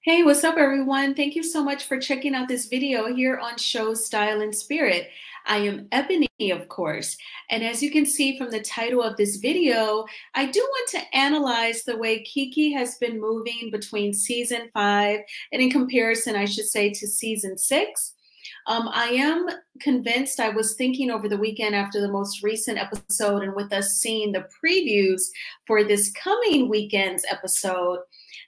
Hey, what's up, everyone? Thank you so much for checking out this video here on Show Style and Spirit. I am Ebony, of course, and as you can see from the title of this video, I do want to analyze the way Keke has been moving between season 5 and in comparison, I should say, to season 6. I am convinced. I was thinking over the weekend after the most recent episode and with us seeing the previews for this coming weekend's episode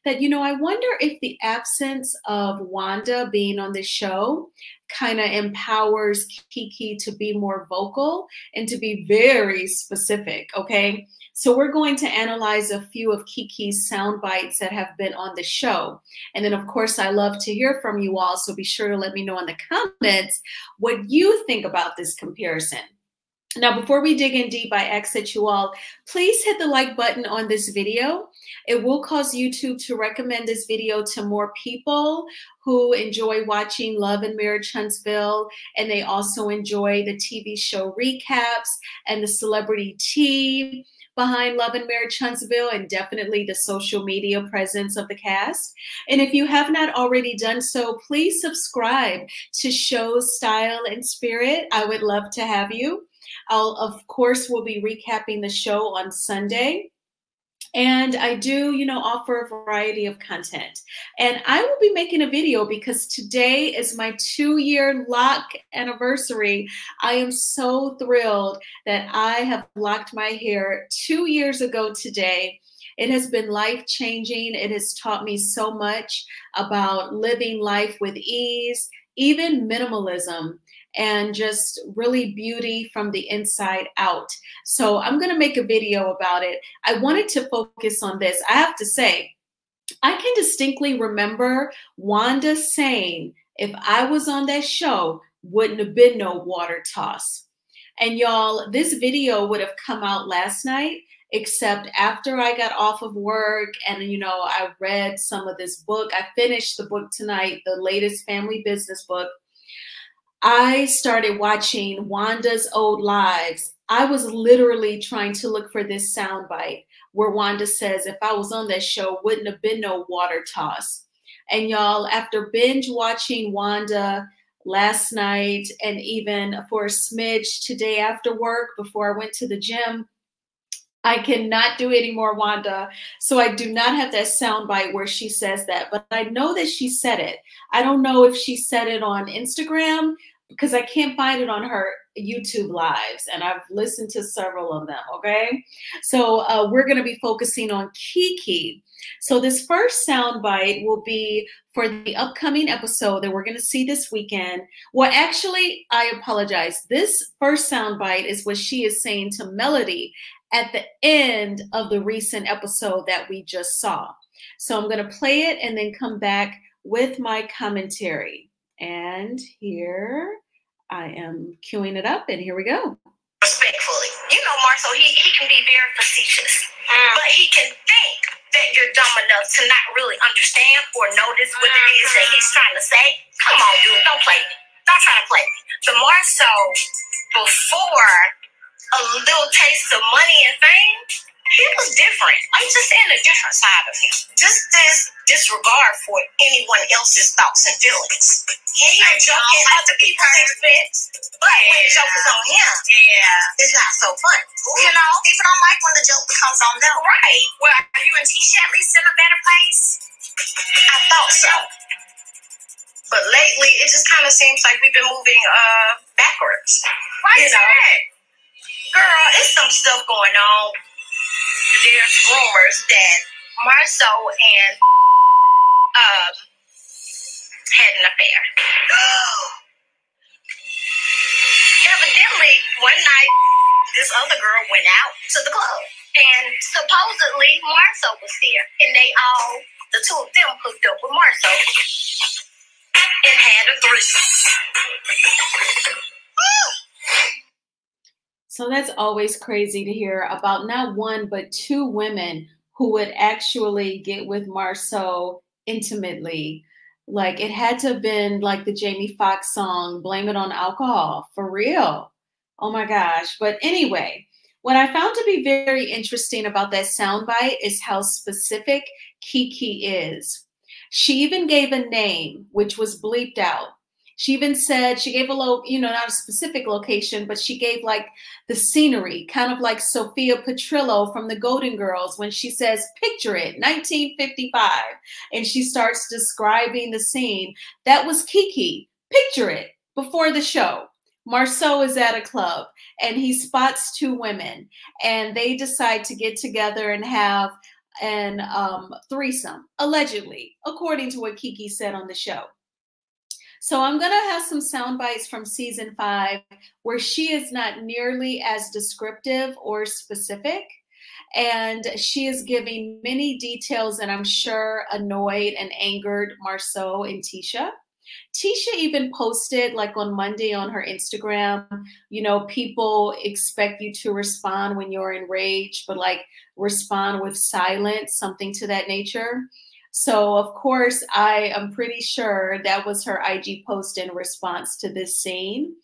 that, I wonder if the absence of Wanda being on the show kind of empowers Keke to be more vocal and to be very specific, okay? So we're going to analyze a few of Keke's sound bites that have been on the show. And then, of course, I love to hear from you all, so be sure to let me know in the comments what you think about this comparison. Now, before we dig in deep, I ask that you all please hit the like button on this video. It will cause YouTube to recommend this video to more people who enjoy watching Love and Marriage Huntsville, and they also enjoy the TV show recaps and the celebrity tea behind Love and Marriage Huntsville, and definitely the social media presence of the cast. And if you have not already done so, please subscribe to Show Style and Spirit. I would love to have you. Of course, we'll be recapping the show on Sunday. And I do, offer a variety of content. And I will be making a video because today is my 2-year lock anniversary. I am so thrilled that I have locked my hair 2 years ago today. It has been life-changing. It has taught me so much about living life with ease, even minimalism, and just really beauty from the inside out. So I'm going to make a video about it. I wanted to focus on this. I have to say, I can distinctly remember Wanda saying, if I was on that show, wouldn't have been no water toss. And y'all, this video would have come out last night, except after I got off of work and, I read some of this book. I finished the book tonight, the latest family business book. I started watching Wanda's old lives. I was literally trying to look for this soundbite where Wanda says, if I was on that show, wouldn't have been no water toss. And y'all, after binge watching Wanda last night and even for a smidge today after work before I went to the gym, I cannot do any more Wanda. So I do not have that soundbite where she says that, but I know that she said it. I don't know if she said it on Instagram because I can't find it on her YouTube lives, and I've listened to several of them, okay? So we're gonna be focusing on Keke. So this first soundbite will be for the upcoming episode that we're gonna see this weekend. Well, actually, I apologize. This first soundbite is what she is saying to Melody at the end of the recent episode that we just saw. So I'm gonna play it and then come back with my commentary. And here I am queuing it up, and here we go. Respectfully. Marcel, he can be very facetious, but he can think that you're dumb enough to not really understand or notice what it is that he's trying to say. Come on, dude, don't play me. Don't try to play me. The Marcel before a little taste of money and fame, he was different. I'm just saying a different side of him. Just this disregard for anyone else's thoughts and feelings. He'll joke at other people's expense, but when the joke is on him, it's not so fun. People don't like when the joke becomes on them. Right. Well, are you and Tisha at least in a better place? I thought so. But lately, it just kind of seems like we've been moving backwards. Why is that? Girl, it's some stuff going on. There's rumors that Marcel and had an affair. Evidently, one night, this other girl went out to the club, and supposedly Marcel was there, and the two of them hooked up with Marcel and had a threesome. So that's always crazy to hear about not one, but 2 women who would actually get with Marcel intimately. Like, it had to have been like the Jamie Foxx song, Blame It on Alcohol, for real. Oh my gosh. But anyway, what I found to be very interesting about that soundbite is how specific Keke is. She even gave a name, which was bleeped out. She even said, she gave a little, not a specific location, but she gave like the scenery, kind of like Sophia Petrillo from the Golden Girls when she says, picture it, 1955. And she starts describing the scene. That was Keke, picture it, before the show. Marceau is at a club and he spots two women and they decide to get together and have an threesome, allegedly, according to what Keke said on the show. So I'm going to have some sound bites from season 5 where she is not nearly as descriptive or specific. And she is giving many details that I'm sure annoyed and angered Marceau and Tisha. Tisha even posted like on Monday on her Instagram, people expect you to respond when you're enraged, but like respond with silence, something to that nature. So of course, I am pretty sure that was her IG post in response to this scene.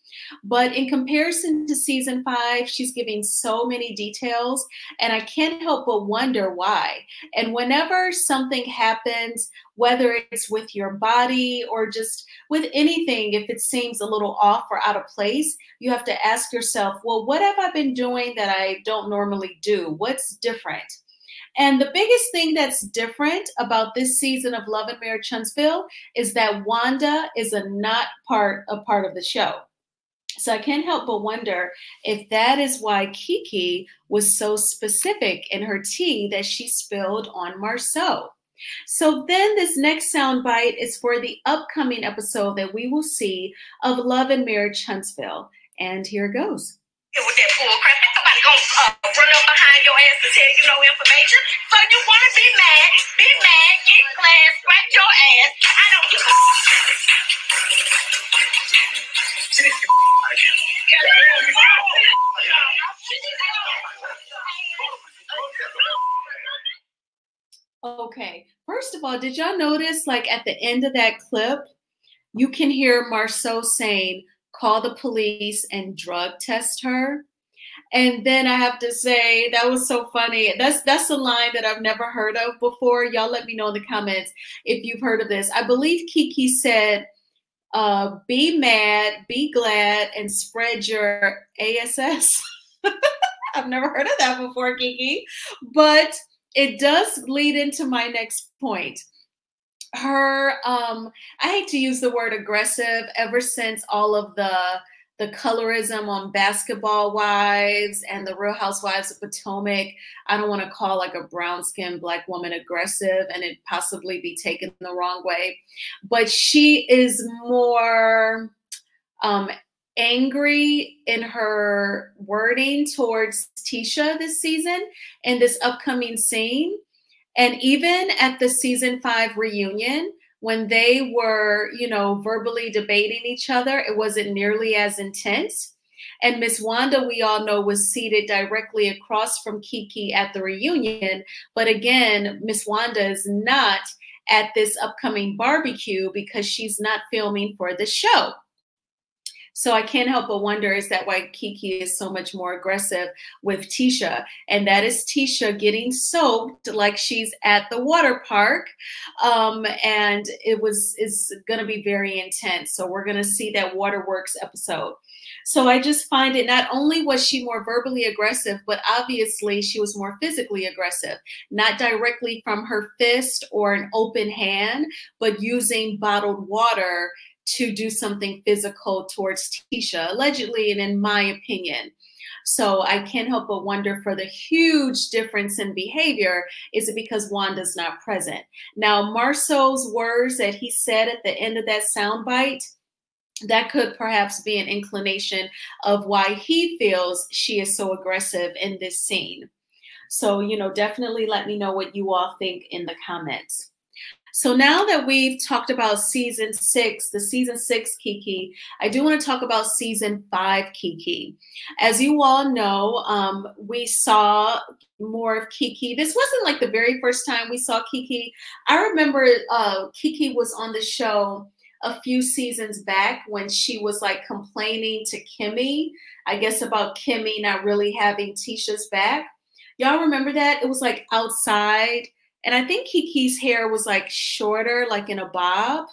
But in comparison to season 5, she's giving so many details and I can't help but wonder why. And whenever something happens, whether it's with your body or just with anything, if it seems a little off or out of place, you have to ask yourself, well, what have I been doing that I don't normally do? What's different? And the biggest thing that's different about this season of Love and Marriage Huntsville is that Wanda is not part of the show. So I can't help but wonder if that is why Keke was so specific in her tea that she spilled on Marceau. So then this next soundbite is for the upcoming episode that we will see of Love and Marriage Huntsville. And here it goes. With that bull crap, ain't nobody gonna run up behind your ass to tell you no information. So you wanna be mad, get glad, scratch your ass. I don't give a Okay, first of all, did y'all notice like at the end of that clip, you can hear Marceau saying, call the police and drug test her? And then I have to say, that was so funny. That's a line that I've never heard of before. Y'all let me know in the comments if you've heard of this. I believe Keke said, be mad, be glad, and spread your ASS. I've never heard of that before, Keke. But it does lead into my next point. Her, I hate to use the word aggressive, ever since all of the colorism on Basketball Wives and the Real Housewives of Potomac, I don't want to call like a brown-skinned Black woman aggressive and it possibly be taken the wrong way. But she is more angry in her wording towards Tisha this season in this upcoming scene. And even at the season 5 reunion, when they were, verbally debating each other, it wasn't nearly as intense. And Miss Wanda, we all know, was seated directly across from Keke at the reunion. But again, Miss Wanda is not at this upcoming barbecue because she's not filming for the show. So I can't help but wonder, is that why Keke is so much more aggressive with Tisha? And that is Tisha getting soaked like she's at the water park. And it's going to be very intense. So we're going to see that Waterworks episode. So I just find it, not only was she more verbally aggressive, but obviously she was more physically aggressive, not directly from her fist or an open hand, but using bottled water to do something physical towards Tisha, allegedly, and in my opinion. So I can't help but wonder, for the huge difference in behavior, is it because Wanda's not present? Now, Marceau's words that he said at the end of that soundbite, that could perhaps be an inclination of why he feels she is so aggressive in this scene. So, definitely let me know what you all think in the comments. So now that we've talked about season 6, the season 6 Keke, I do want to talk about season 5 Keke. As you all know, we saw more of Keke. This wasn't like the very first time we saw Keke. I remember Keke was on the show a few seasons back when she was like complaining to Kimmy, I guess, about Kimmy not really having Tisha's back. Y'all remember that? It was like outside. And I think Keke's hair was like shorter, like in a bob.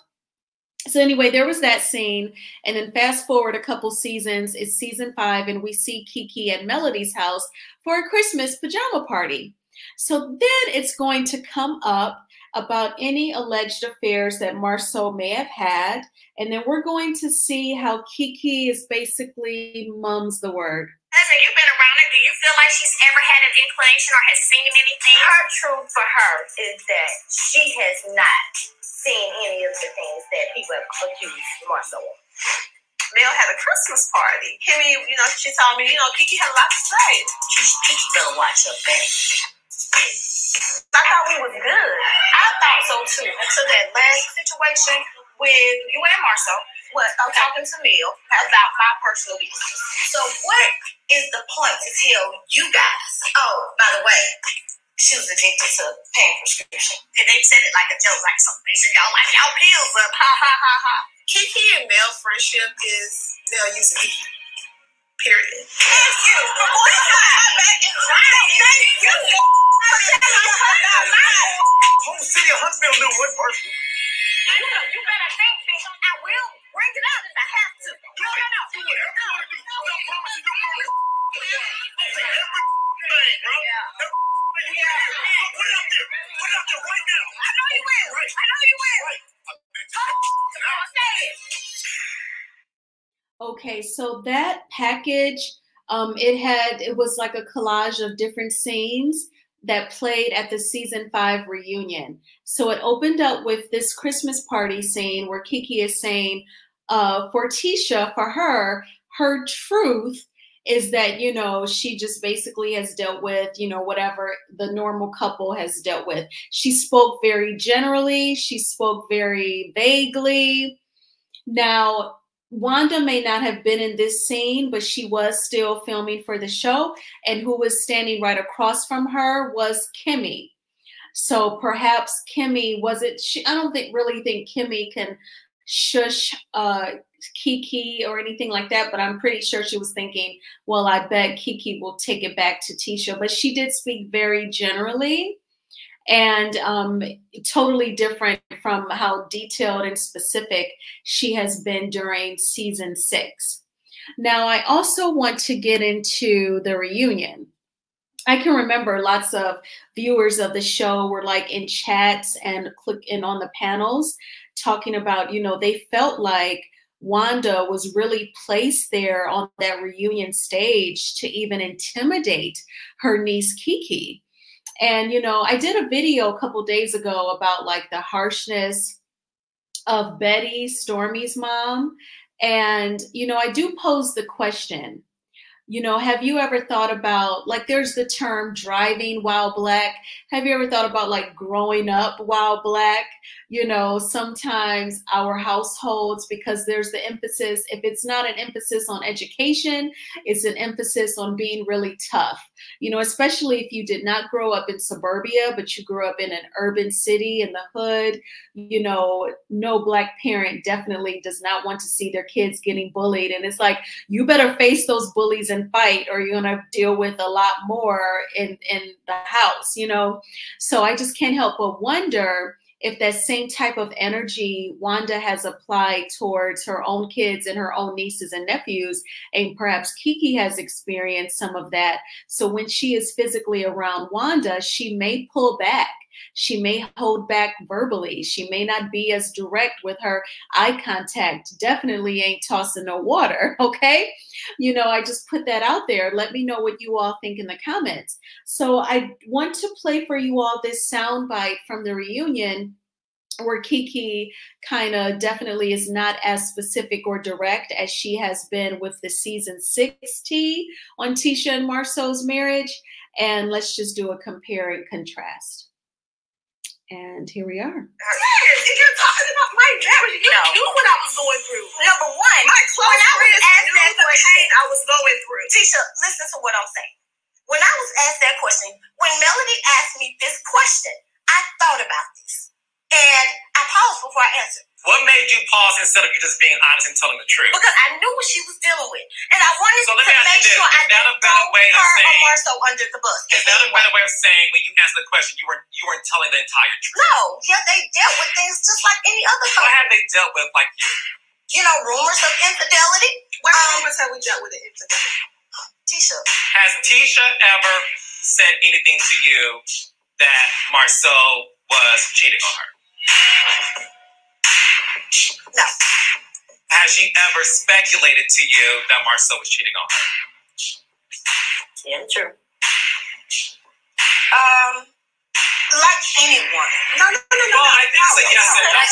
So anyway, there was that scene. And then fast forward a couple seasons, it's season 5, and we see Keke at Melody's house for a Christmas pajama party. So then it's going to come up about any alleged affairs that Marceau may have had. And then we're going to see how Keke is basically mums the word. Listen, you've been around her. Do you feel like she's ever had an inclination or has seen anything? Her truth for her is that she has not seen any of the things that people have accused Marceau of. They'll have a Christmas party. Kimmy, she told me, Keke had a lot to say. Keke better watch her back. I thought we was good. I thought so too. Until that last situation with you and Marceau, talking to Mill about my personal business. So what is the point to tell you guys? Oh, by the way, she was addicted to pain prescription. And they said it like a joke, like something. They said, y'all pills up, ha ha ha ha. Keke and Mel friendship is Mel using Keke. Period. Thank you. Thank you. Whole city of Huntsville knew what person. You better think, bitch. I will bring it out if I have to. No. Do whatever you want to do. Don't promise you everything, bro. Yeah. Put it out there. Put it out there right now. I know you will. I know you will. Say it. Okay, so that package, it was like a collage of different scenes that played at the season 5 reunion. So it opened up with this Christmas party scene where Keke is saying, for Tisha, for her truth is that, she just basically has dealt with, whatever the normal couple has dealt with. She spoke very generally. She spoke very vaguely. Now, Wanda may not have been in this scene, but she was still filming for the show. And who was standing right across from her was Kimmy. So perhaps Kimmy I don't really think Kimmy can shush Keke or anything like that, but I'm pretty sure she was thinking, well, I bet Keke will take it back to Tisha. But she did speak very generally. And totally different from how detailed and specific she has been during season 6. Now, I also want to get into the reunion. I can remember lots of viewers of the show were like in chats and clicking on the panels talking about, they felt like Wanda was really placed there on that reunion stage to even intimidate her niece Keke. And, I did a video a couple days ago about like the harshness of Betty, Stormy's mom. And, I do pose the question, have you ever thought about, like, there's the term driving while black. Have you ever thought about like growing up while black? Sometimes our households, because there's the emphasis, if it's not an emphasis on education, it's an emphasis on being really tough, especially if you did not grow up in suburbia, but you grew up in an urban city in the hood. No black parent definitely does not want to see their kids getting bullied. And it's like, you better face those bullies and fight, or you're going to deal with a lot more in the house, So I just can't help but wonder if that same type of energy Wanda has applied towards her own kids and her own nieces and nephews, and perhaps Keke has experienced some of that. So when she is physically around Wanda, she may pull back. She may hold back verbally. She may not be as direct with her eye contact. Definitely ain't tossing no water, okay? I just put that out there. Let me know what you all think in the comments. So I want to play for you all this soundbite from the reunion where Keke kind of definitely is not as specific or direct as she has been with the season 6 tea on Tisha and Marceau's marriage. And let's just do a compare and contrast. And here we are. If you're talking about my marriage, you knew what I was going through. Number one, when I was asked that question, I was going through. Tisha, listen to what I'm saying. When I was asked that question, when Melody asked me this question, I thought about this. And I pause before I answer. What made you pause instead of you just being honest and telling the truth? Because I knew what she was dealing with. And I wanted So let to me ask make you this. sure I Is that a didn't better throw way of her or saying- Marceau under the bus. Is that a better way of saying when you answered the question, you weren't telling the entire truth? No. Yeah, they dealt with things just like any other What couple. have they dealt with like you? You know, rumors of infidelity. What rumors have we dealt with the infidelity? Tisha. Has Tisha ever said anything to you that Marceau was cheating on her? No. Has she ever speculated to you that Marceau was cheating on her? Yeah, true. Like anyone. No. Well, I think so, yes and no.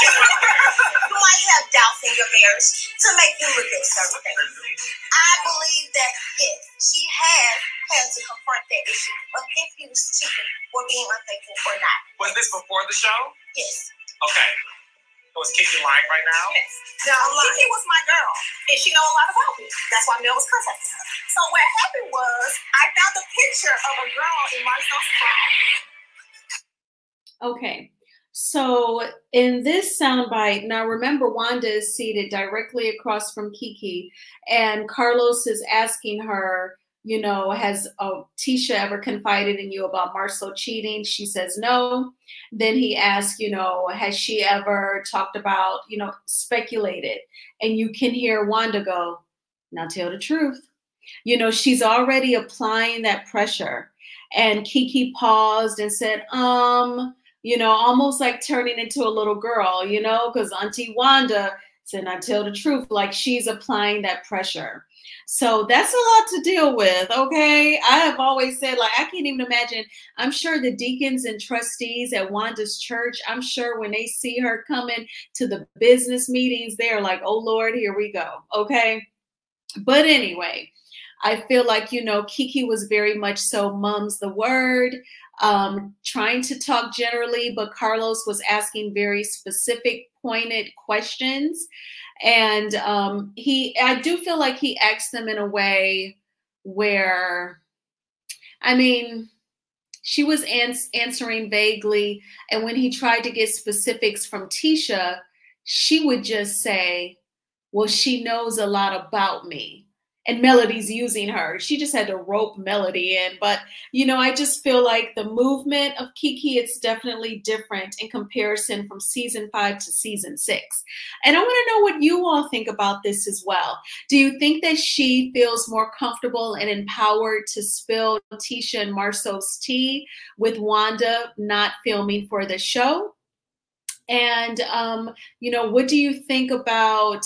You might have doubts in your marriage to make you look at certain things. I believe that, yes, she has had to confront that issue of if he was cheating or being unfaithful or not. Was this before the show? Yes. Okay. Was Keke lying right now? Yes. Now, Keke was my girl, and she know a lot about me. That's why Mel was contacting her. So what happened was, I found a picture of a girl in Marceau's phone. Okay, so in this soundbite, now remember Wanda is seated directly across from Keke, and Carlos is asking her, you know, has Tisha ever confided in you about Marceau cheating? She says no. Then he asks, you know, has she ever talked about, you know, speculated? And you can hear Wanda go, now tell the truth. You know, she's already applying that pressure. And Keke paused and said, you know, almost like turning into a little girl, you know, because Auntie Wanda said, I tell the truth, like she's applying that pressure. So that's a lot to deal with, okay? I have always said, like, I can't even imagine. I'm sure the deacons and trustees at Wanda's church, I'm sure when they see her coming to the business meetings, they're like, oh, Lord, here we go, okay? But anyway, I feel like, you know, Keke was very much so mum's the word, trying to talk generally, but Carlos was asking very specific, pointed questions. And I do feel like he asked them in a way where, I mean, she was answering vaguely. And when he tried to get specifics from Tisha, she would just say, well, she knows a lot about me. And Melody's using her. She just had to rope Melody in. But, you know, I just feel like the movement of Keke, it's definitely different in comparison from season 5 to season 6. And I want to know what you all think about this as well. Do you think that she feels more comfortable and empowered to spill Tisha and Marceau's tea with Wanda not filming for the show? And, you know, what do you think about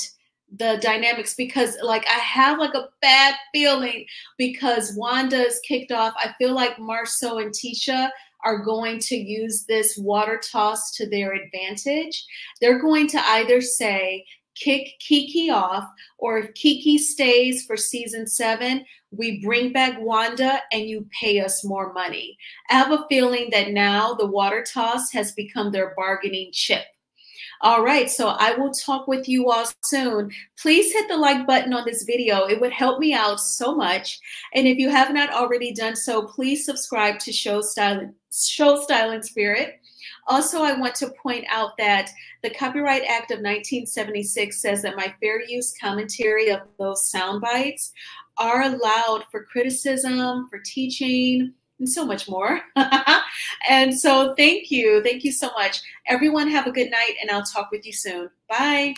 the dynamics? Because like I have like a bad feeling because Wanda's kicked off. I feel like Marceau and Tisha are going to use this water toss to their advantage. They're going to either say, kick Keke off, or if Keke stays for season 7, we bring back Wanda and you pay us more money. I have a feeling that now the water toss has become their bargaining chip. All right, so I will talk with you all soon. Please hit the like button on this video. It would help me out so much. And if you have not already done so, please subscribe to Show Style and Spirit. Also, I want to point out that the Copyright Act of 1976 says that my fair use commentary of those sound bites are allowed for criticism, for teaching, and so much more. And so thank you. Thank you so much. Everyone have a good night, and I'll talk with you soon. Bye.